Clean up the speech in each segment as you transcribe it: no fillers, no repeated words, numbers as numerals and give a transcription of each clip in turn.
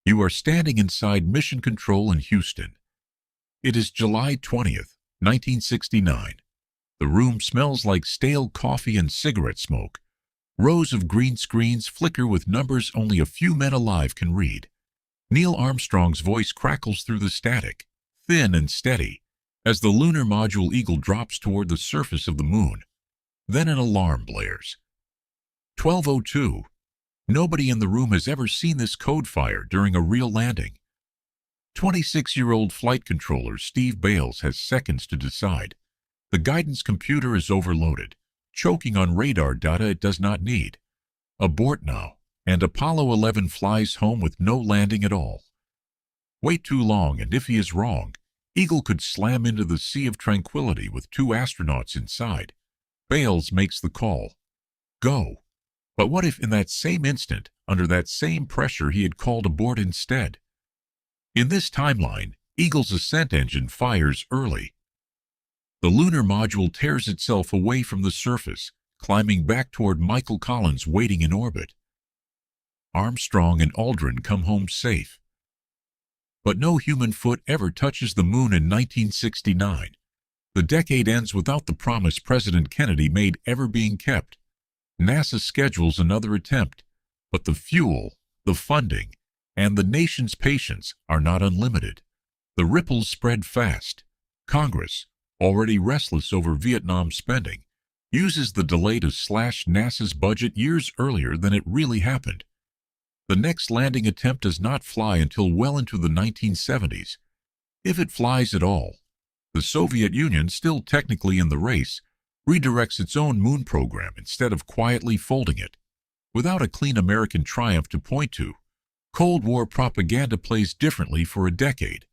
You are standing inside Mission Control in Houston. It is July 20th, 1969. The room smells like stale coffee and cigarette smoke. Rows of green screens flicker with numbers only a few men alive can read. Neil Armstrong's voice crackles through the static, thin and steady, as the lunar module Eagle drops toward the surface of the moon. Then an alarm blares. 12:02. Nobody in the room has ever seen this code fire during a real landing. 26-year-old flight controller Steve Bales has seconds to decide. The guidance computer is overloaded, choking on radar data it does not need. Abort now, and Apollo 11 flies home with no landing at all. Wait too long, and if he is wrong, Eagle could slam into the Sea of Tranquility with 2 astronauts inside. Bales makes the call. Go. But what if in that same instant, under that same pressure, he had called abort instead? In this timeline, Eagle's ascent engine fires early. The lunar module tears itself away from the surface, climbing back toward Michael Collins waiting in orbit. Armstrong and Aldrin come home safe. But no human foot ever touches the moon in 1969. The decade ends without the promise President Kennedy made ever being kept. NASA schedules another attempt, but the fuel, the funding, and the nation's patience are not unlimited. The ripples spread fast. Congress, already restless over Vietnam spending, uses the delay to slash NASA's budget years earlier than it really happened. The next landing attempt does not fly until well into the 1970s. If it flies at all, the Soviet Union, still technically in the race, redirects its own moon program instead of quietly folding it. Without a clean American triumph to point to, Cold War propaganda plays differently for a decade.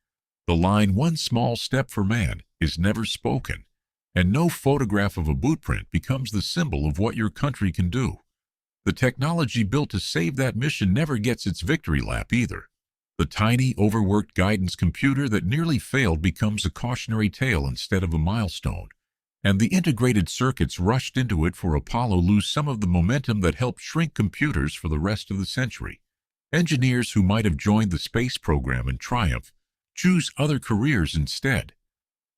The line "one small step for man" is never spoken, and no photograph of a bootprint becomes the symbol of what your country can do. The technology built to save that mission never gets its victory lap either. The tiny, overworked guidance computer that nearly failed becomes a cautionary tale instead of a milestone, and the integrated circuits rushed into it for Apollo lose some of the momentum that helped shrink computers for the rest of the century. Engineers who might have joined the space program in triumph choose other careers instead.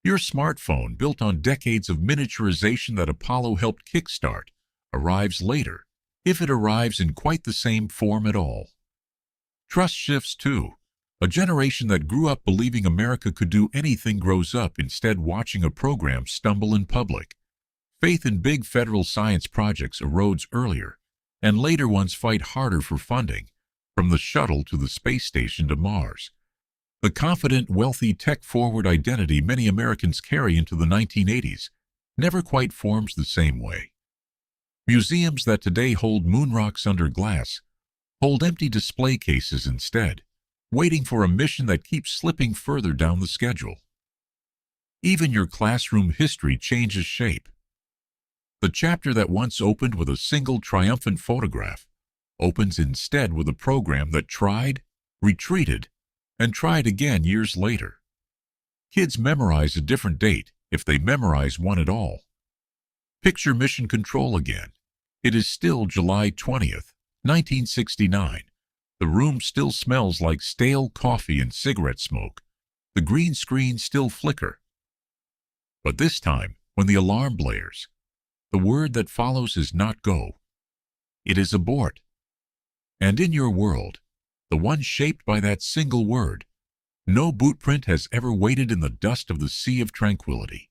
Your smartphone, built on decades of miniaturization that Apollo helped kickstart, arrives later, if it arrives in quite the same form at all. Trust shifts too. A generation that grew up believing America could do anything grows up instead watching a program stumble in public. Faith in big federal science projects erodes earlier, and later ones fight harder for funding, from the shuttle to the space station to Mars. The confident, wealthy, tech-forward identity many Americans carry into the 1980s never quite forms the same way. Museums that today hold moon rocks under glass hold empty display cases instead, waiting for a mission that keeps slipping further down the schedule. Even your classroom history changes shape. The chapter that once opened with a single triumphant photograph opens instead with a program that tried, retreated, and tried again years later. Kids memorize a different date if they memorize one at all. Picture Mission Control again. It is still July 20th, 1969. The room still smells like stale coffee and cigarette smoke. The green screens still flicker. But this time, when the alarm blares, the word that follows is not go. It is abort. And in your world, the one shaped by that single word, no bootprint has ever waited in the dust of the Sea of Tranquility.